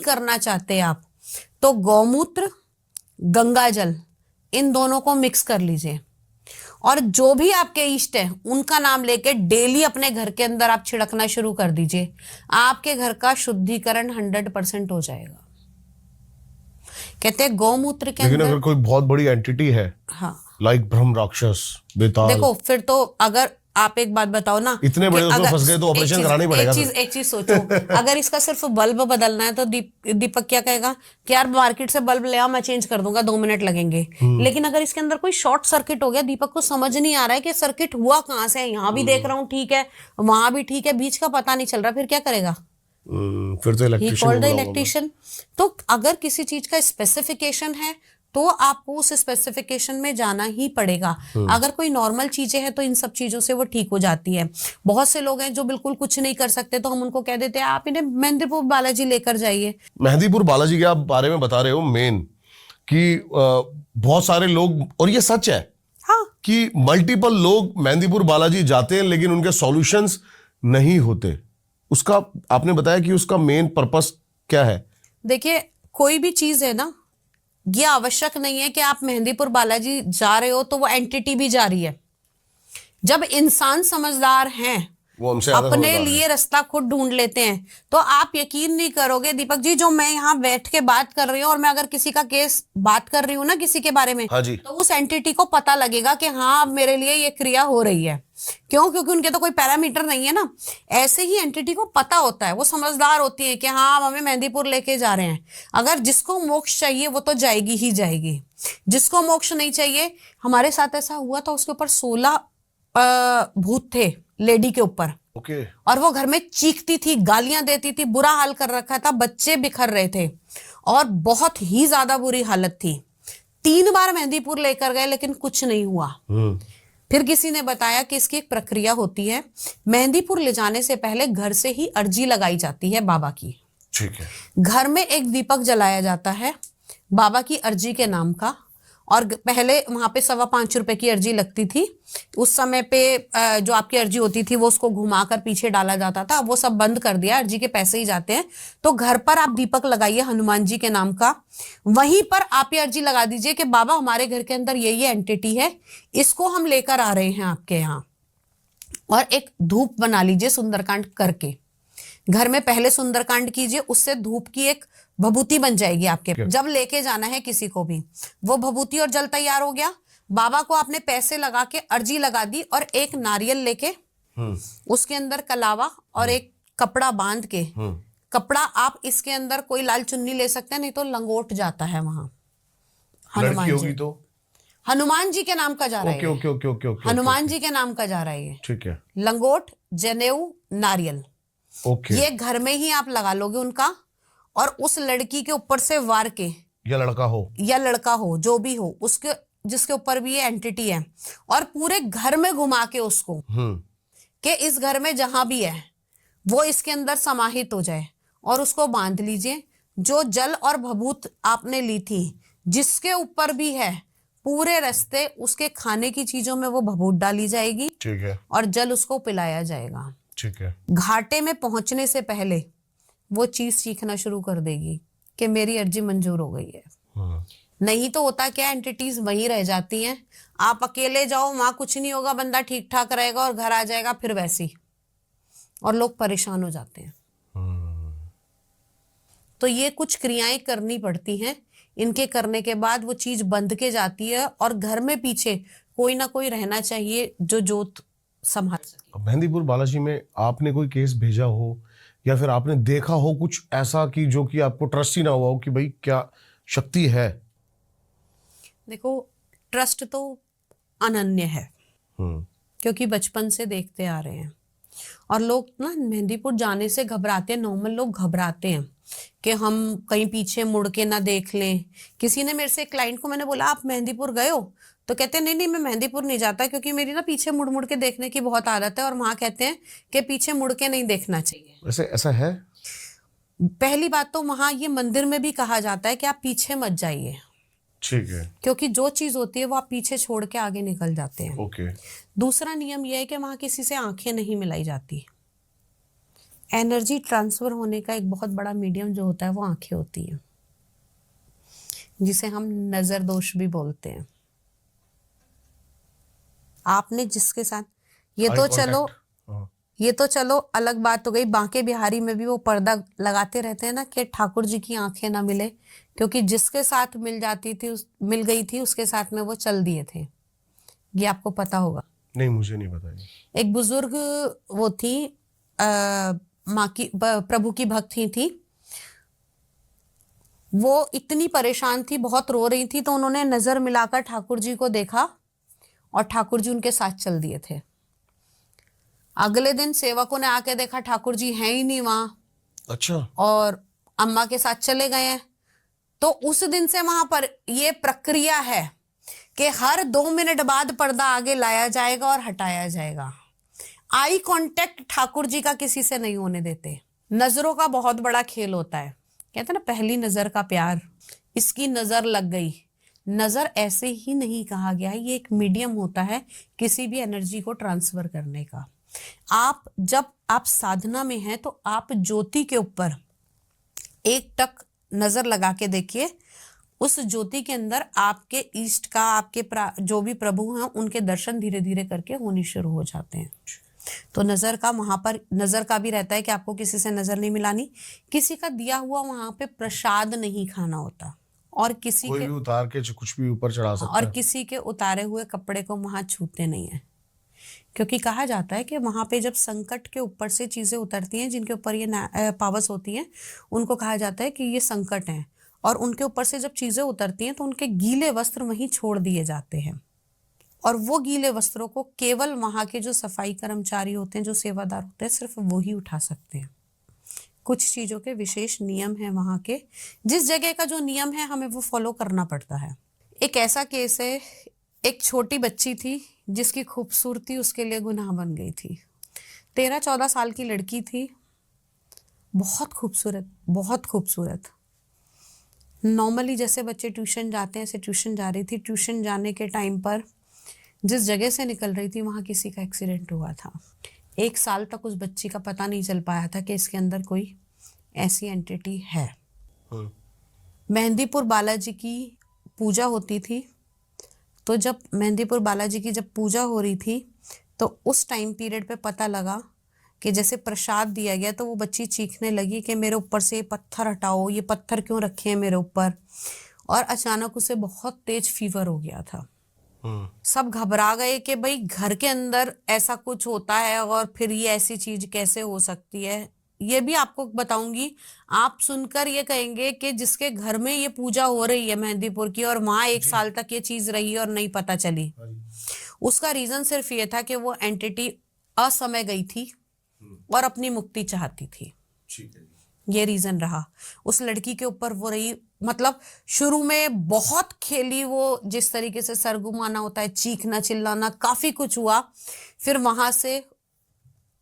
करना चाहते हैं आप, तो गौमूत्र, गंगा जल, इन दोनों को मिक्स कर लीजिए और जो भी आपके इष्ट है उनका नाम लेके डेली अपने घर के अंदर आप छिड़कना शुरू कर दीजिए। आपके घर का शुद्धिकरण 100% हो जाएगा। कहते हैं गौमूत्र के लेकिन अंदर, अगर कोई बहुत बड़ी एंटिटी है, हाँ, लाइक ब्रह्म राक्षस, बेताल, देखो फिर तो अगर आप एक बात बताओ ना, इतने बड़े उसमें फंस गए तो ऑपरेशन कराना ही पड़ेगा। एक चीज सोचो, अगर इसका सिर्फ बल्ब बदलना है तो दीपक क्या कहेगा कि यार मार्केट से बल्ब ले आ, मैं चेंज कर दूंगा, 2 मिनट लगेंगे। लेकिन अगर इसके अंदर कोई शॉर्ट सर्किट हो गया, दीपक को समझ नहीं आ रहा है कि सर्किट हुआ कहाँ से, यहाँ भी देख रहा हूँ ठीक है, वहां भी ठीक है, बीच का पता नहीं चल रहा, फिर क्या करेगा? फिर तो इलेक्ट्रिशियन। तो अगर किसी चीज का स्पेसिफिकेशन है तो आपको उस स्पेसिफिकेशन में जाना ही पड़ेगा। अगर कोई नॉर्मल चीजें हैं तो इन सब चीजों से वो ठीक हो जाती है। बहुत से लोग हैं जो बिल्कुल कुछ नहीं कर सकते, तो हम उनको कह देते हैं आप इन्हें मेहंदीपुर बालाजी लेकर जाइए। मेहंदीपुर बालाजी के आप बारे में बता रहे हो मेन कि बहुत सारे लोग, और ये सच है, हाँ, कि मल्टीपल लोग मेहंदीपुर बालाजी जाते हैं लेकिन उनके सॉल्यूशंस नहीं होते। उसका आपने बताया कि उसका मेन पर्पस क्या है? देखिए कोई भी चीज है ना, ये आवश्यक नहीं है कि आप मेहंदीपुर बालाजी जा रहे हो तो वो एंटिटी भी जा रही है। जब इंसान समझदार हैं, वो हमसे ज्यादा अपने समझदार लिए है। रास्ता खुद ढूंढ लेते हैं, तो आप यकीन नहीं करोगे दीपक जी, जो मैं यहाँ बैठ के बात कर रही हूँ और मैं अगर किसी का केस बात कर रही हूँ ना किसी के बारे में, हाँ जी, तो उस एंटिटी को पता लगेगा कि हाँ अब मेरे लिए ये क्रिया हो रही है। क्यों? क्योंकि उनके तो कोई पैरामीटर नहीं है ना। ऐसे ही एंटिटी को पता होता है, वो समझदार होती है कि हाँ हम हमें मेहंदीपुर लेके जा रहे हैं। अगर जिसको मोक्ष चाहिए वो तो जाएगी ही जाएगी, जिसको मोक्ष नहीं चाहिए, हमारे साथ ऐसा हुआ था, उसके ऊपर 16 भूत थे लेडी के ऊपर, ओके। और वो घर में चीखती थी, गालियां देती थी, बुरा हाल कर रखा था, बच्चे बिखर रहे थे और बहुत ही ज्यादा बुरी हालत थी। 3 बार मेहंदीपुर लेकर गए लेकिन कुछ नहीं हुआ। फिर किसी ने बताया कि इसकी एक प्रक्रिया होती है, मेहंदीपुर ले जाने से पहले घर से ही अर्जी लगाई जाती है बाबा की। ठीक है। घर में एक दीपक जलाया जाता है बाबा की अर्जी के नाम का, और पहले वहां पे 5.25 रुपए की अर्जी लगती थी। उस समय पे जो आपकी अर्जी होती थी वो उसको घुमाकर पीछे डाला जाता था, वो सब बंद कर दिया, अर्जी के पैसे ही जाते हैं। तो घर पर आप दीपक लगाइए हनुमान जी के नाम का, वहीं पर आप ये अर्जी लगा दीजिए कि बाबा हमारे घर के अंदर ये एंटिटी है, इसको हम लेकर आ रहे हैं आपके यहाँ। और एक धूप बना लीजिए सुंदरकांड करके, घर में पहले सुंदरकांड कीजिए, उससे धूप की एक भभूति बन जाएगी आपके। जब लेके जाना है किसी को भी, वो भभूति और जल तैयार हो गया, बाबा को आपने पैसे लगा के अर्जी लगा दी, और एक नारियल लेके उसके अंदर कलावा और एक कपड़ा बांध के, कपड़ा आप इसके अंदर कोई लाल चुन्नी ले सकते हैं, नहीं तो लंगोट जाता है वहां हनुमान जी, तो हनुमान जी के नाम का जा रहा है, हनुमान जी के नाम का जा रहा है ये, ठीक है। लंगोट, जनेऊ, नारियल, ये घर में ही आप लगा लोगे उनका, और उस लड़की के ऊपर से वार के, या लड़का हो जो भी हो, उसके जिसके ऊपर भी ये एंटिटी है, और पूरे घर में घुमा के उसको कि इस घर में जहां भी है वो इसके अंदर समाहित हो जाए, और उसको बांध लीजिए। जो जल और भभूत आपने ली थी, जिसके ऊपर भी है, पूरे रास्ते उसके खाने की चीजों में वो भभूत डाली जाएगी, ठीक है, और जल उसको पिलाया जाएगा। ठीक है। घाटे में पहुंचने से पहले वो चीज सीखना शुरू कर देगी कि मेरी अर्जी मंजूर हो गई है। नहीं तो होता क्या, एंटिटीज वहीं रह जाती हैं, आप अकेले जाओ वहां कुछ नहीं होगा, बंदा ठीक ठाक रहेगा और घर आ जाएगा फिर वैसी, और लोग परेशान हो जाते हैं। तो ये कुछ क्रियाएं करनी पड़ती हैं, इनके करने के बाद वो चीज बंध के जाती है, और घर में पीछे कोई ना कोई रहना चाहिए जो जोत संभाल सके। मेहंदीपुर बालाजी में आपने कोई केस भेजा हो, या फिर आपने देखा हो कुछ ऐसा कि जो कि आपको ट्रस्ट ही ना हुआ हो कि भाई क्या शक्ति है? देखो ट्रस्ट तो अनन्य है, क्योंकि बचपन से देखते आ रहे हैं, और लोग ना मेहंदीपुर जाने से घबराते हैं, नॉर्मल लोग घबराते हैं कि हम कहीं पीछे मुड़ के ना देख लें। किसी ने मेरे से, एक क्लाइंट को मैंने बोला आप मेहंदीपुर गए हो, तो कहते हैं नहीं मैं मेहंदीपुर नहीं जाता, क्योंकि मेरी ना पीछे मुड़ मुड़ के देखने की बहुत आदत है, और वहां कहते हैं कि पीछे मुड़ के नहीं देखना चाहिए। वैसे ऐसा है? पहली बात तो वहां ये मंदिर में भी कहा जाता है कि आप पीछे मत जाइए, ठीक है, क्योंकि जो चीज होती है वो आप पीछे छोड़ के आगे निकल जाते हैं। ओके। दूसरा नियम यह है कि वहां किसी से आंखें नहीं मिलाई जाती। एनर्जी ट्रांसफर होने का एक बहुत बड़ा मीडियम जो होता है वो आंखें होती हैं, जिसे हम नजर दोष भी बोलते हैं। आपने जिसके साथ ये Eye तो contact. चलो हाँ। ये तो चलो अलग बात हो गई। बांके बिहारी में भी वो पर्दा लगाते रहते हैं ना कि ठाकुर जी की आंखें ना मिले, क्योंकि जिसके साथ मिल गई थी उसके साथ में वो चल दिए थे। ये आपको पता होगा। नहीं, मुझे नहीं पता ये। एक बुजुर्ग वो थी माँ की प्रभु की भक्त ही थी। वो इतनी परेशान थी, बहुत रो रही थी, तो उन्होंने नजर मिलाकर ठाकुर जी को देखा और ठाकुर जी उनके साथ चल दिए थे। अगले दिन सेवकों ने आके देखा ठाकुर जी हैं ही नहीं वहां। अच्छा। और अम्मा के साथ चले गए हैं। तो उस दिन से वहां पर ये प्रक्रिया है कि हर 2 मिनट बाद पर्दा आगे लाया जाएगा और हटाया जाएगा। आई कांटेक्ट ठाकुर जी का किसी से नहीं होने देते। नजरों का बहुत बड़ा खेल होता है। कहते हैं ना, पहली नजर का प्यार। इसकी नजर लग गई। नजर ऐसे ही नहीं कहा गया है, ये एक मीडियम होता है किसी भी एनर्जी को ट्रांसफर करने का। जब आप साधना में हैं तो आप ज्योति के ऊपर एक टक नजर लगा के देखिए। उस ज्योति के अंदर आपके इष्ट का, आपके जो भी प्रभु हैं उनके दर्शन धीरे धीरे करके होने शुरू हो जाते हैं। तो नजर का वहां पर नजर का भी रहता है कि आपको किसी से नजर नहीं मिलानी, किसी का दिया हुआ वहां पे प्रसाद नहीं खाना होता, और किसी कोई के भी उतार के कुछ भी ऊपर चढ़ा सकता और है। किसी के उतारे हुए कपड़े को वहां छूते नहीं है। क्योंकि कहा जाता है कि वहां पे जब संकट के ऊपर से चीजें उतरती हैं, जिनके ऊपर ये पावर्स होती हैं, उनको कहा जाता है कि ये संकट है। और उनके ऊपर से जब चीजें उतरती हैं तो उनके गीले वस्त्र वहीं छोड़ दिए जाते हैं। और वो गीले वस्त्रों को केवल वहां के जो सफाई कर्मचारी होते हैं, जो सेवादार होते हैं, सिर्फ वो ही उठा सकते हैं। कुछ चीजों के विशेष नियम हैं वहां के। जिस जगह का जो नियम है हमें वो फॉलो करना पड़ता है। एक ऐसा केस है, एक छोटी बच्ची थी जिसकी खूबसूरती उसके लिए गुनाह बन गई थी। 13-14 साल की लड़की थी, बहुत खूबसूरत, बहुत खूबसूरत। नॉर्मली जैसे बच्चे ट्यूशन जाते हैं ऐसे ट्यूशन जा रही थी। ट्यूशन जाने के टाइम पर जिस जगह से निकल रही थी वहां किसी का एक्सीडेंट हुआ था। 1 साल तक उस बच्ची का पता नहीं चल पाया था कि इसके अंदर कोई ऐसी एंटिटी है। मेहंदीपुर बालाजी की पूजा होती थी, तो जब मेहंदीपुर बालाजी की जब पूजा हो रही थी तो उस टाइम पीरियड पे पता लगा कि जैसे प्रसाद दिया गया, तो वो बच्ची चीखने लगी कि मेरे ऊपर से ये पत्थर हटाओ, ये पत्थर क्यों रखे हैं मेरे ऊपर। और अचानक उसे बहुत तेज फीवर हो गया था। सब घबरा गए कि भाई घर के अंदर ऐसा कुछ होता है और फिर ये ऐसी चीज कैसे हो सकती है। ये भी आपको बताऊंगी, आप सुनकर ये कहेंगे कि जिसके घर में ये पूजा हो रही है मेहंदीपुर की, और वहां 1 साल तक ये चीज रही और नहीं पता चली। उसका रीजन सिर्फ ये था कि वो एंटिटी असमय गई थी और अपनी मुक्ति चाहती थी। ये रीजन रहा। उस लड़की के ऊपर वो रही, मतलब शुरू में बहुत खेली वो, जिस तरीके से सरगुमाना होता है, चीखना चिल्लाना, काफी कुछ हुआ। फिर वहां से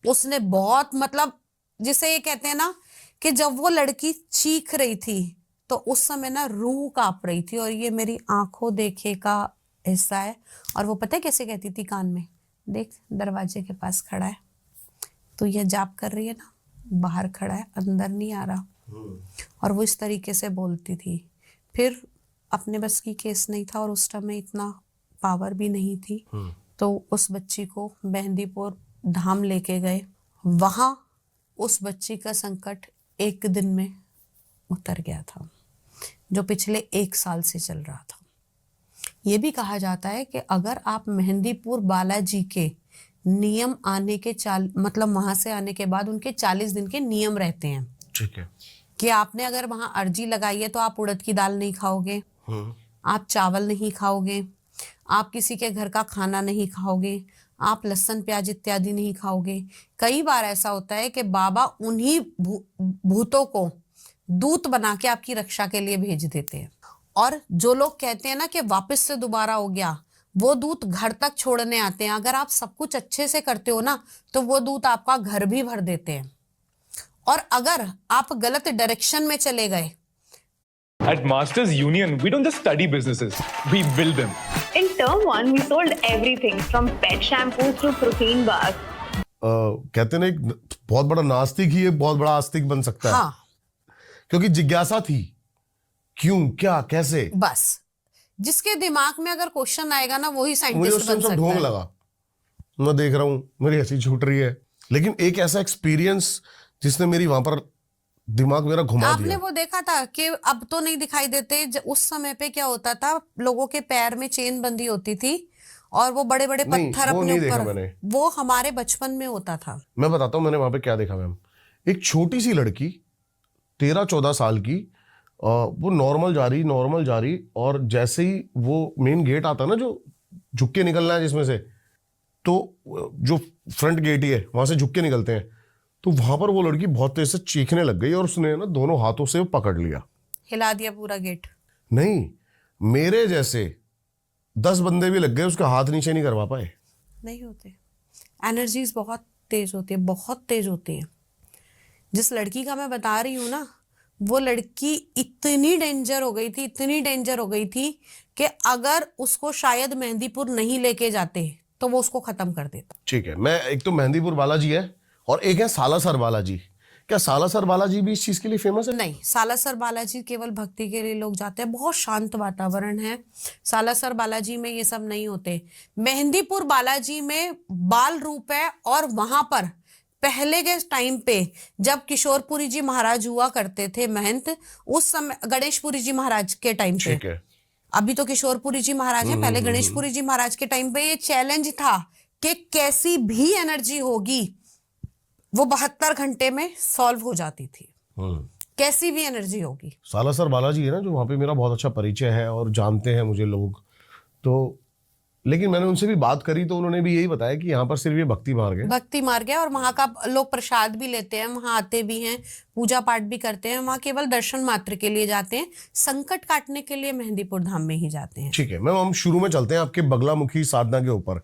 उसने बहुत, मतलब जिसे ये कहते हैं ना कि जब वो लड़की चीख रही थी तो उस समय ना रूह कांप रही थी। और ये मेरी आंखों देखे का हिस्सा है। और वो पता है कैसे कहती थी कान में, देख दरवाजे के पास खड़ा है, तो यह जाप कर रही है ना, बाहर खड़ा है, अंदर नहीं आ रहा। और वो इस तरीके से बोलती थी। फिर अपने बस की केस नहीं था और उस टाइम में इतना पावर भी नहीं थी, तो उस बच्ची को मेहंदीपुर धाम लेके गए। वहां उस बच्ची का संकट 1 दिन में उतर गया था, जो पिछले 1 साल से चल रहा था। ये भी कहा जाता है कि अगर आप मेहंदीपुर बालाजी के नियम आने के मतलब वहां से आने के बाद उनके 40 दिन के नियम रहते हैं। ठीक है। कि आपने अगर वहां अर्जी लगाई है तो आप उड़द की दाल नहीं खाओगे, आप चावल नहीं खाओगे, आप किसी के घर का खाना नहीं खाओगे, आप लहसुन प्याज इत्यादि नहीं खाओगे। कई बार ऐसा होता है कि बाबा उन्हीं भूतों को दूत बना के आपकी रक्षा के लिए भेज देते हैं। और जो लोग कहते हैं ना कि वापस से दोबारा हो गया, वो दूत घर तक छोड़ने आते हैं। अगर आप सब कुछ अच्छे से करते हो ना, तो वो दूत आपका घर भी भर देते हैं। और अगर आप गलत डायरेक्शन में चले गए। At Masters Union, we don't just study businesses, we build them. In term 1, we sold everything from pet shampoos to protein bars. कहते हैं ना, एक बहुत बड़ा नास्तिक ही एक बहुत बड़ा आस्तिक बन सकता है। हाँ, क्योंकि जिज्ञासा थी, क्यों, क्या, कैसे। बस जिसके दिमाग में अगर क्वेश्चन आएगा ना, वही मुझे साइंटिस्ट उस बन टाइम सब सकता ढोंग है। लगा, मैं देख रहा हूँ मेरी हंसी छूट रही है, लेकिन एक ऐसा एक्सपीरियंस जिसने मेरी वहां पर दिमाग मेरा घुमा आपने दिया। वो देखा था कि अब तो नहीं दिखाई देते, उस समय पे क्या होता था, लोगों के पैर में चेन बंदी होती थी और वो बड़े बड़े नहीं, पत्थर वो अपने नहीं देखा ऊपर, मैंने। वो हमारे बचपन में होता था। मैं बताता हूँ मैंने वहां पे क्या देखा मैम। एक छोटी सी लड़की 13-14 साल की, वो नॉर्मल जा रही, और जैसे ही वो मेन गेट आता ना, जो झुक के निकलना है जिसमें से, तो जो फ्रंट गेट ही है वहां से झुक के निकलते हैं, तो वहां पर वो लड़की बहुत तेज से चीखने लग गई और उसने ना दोनों हाथों से पकड़ लिया। हिला दिया पूरा गेट। नहीं, मेरे जैसे 10 बंदे भी लग गए, उसका हाथ नीचे नहीं करवा पाए। नहीं होते, एनर्जीज बहुत तेज होती है, बहुत तेज होती है। जिस लड़की का मैं बता रही हूँ ना, वो लड़की इतनी डेंजर हो गई थी, इतनी डेंजर हो गई थी कि अगर उसको शायद मेहंदीपुर नहीं लेके जाते तो वो उसको खत्म कर देता। ठीक है, मैं, एक तो मेहंदीपुर बालाजी है और एक है सालासर बालाजी। क्या सालासर बालाजी भी इस चीज के लिए फेमस है? नहीं, सालासर बालाजी केवल भक्ति के लिए लोग जाते हैं, बहुत शांत वातावरण है। सालासर बालाजी में ये सब नहीं होते। मेहंदीपुर बालाजी में बाल रूप है, और वहां पर पहले के टाइम पे जब किशोरपुरी जी महाराज हुआ करते थे महंत, उस समय गणेशपुरी जी महाराज के टाइम पे, ठीक है। अभी तो किशोरपुरी जी महाराज है, पहले गणेशपुरी जी महाराज के टाइम पे ये चैलेंज था कि कैसी भी एनर्जी होगी वो 72 घंटे में सॉल्व हो जाती थी। कैसी भी एनर्जी होगी। सालासर बालाजी है ना, जो वहां पे मेरा बहुत अच्छा परिचय है और जानते हैं मुझे लोग। तो लेकिन मैंने उनसे भी बात करी तो उन्होंने भी यही बताया कि यहाँ पर सिर्फ ये भक्ति मार्ग है। भक्ति मार्ग है, और वहां का लोग प्रसाद भी लेते हैं, वहां आते भी हैं, पूजा पाठ भी करते हैं। वहां केवल दर्शन मात्र के लिए जाते हैं, संकट काटने के लिए मेहंदीपुर धाम में ही जाते हैं। ठीक है मैम, हम शुरू में चलते हैं आपके बगलामुखी साधना के ऊपर।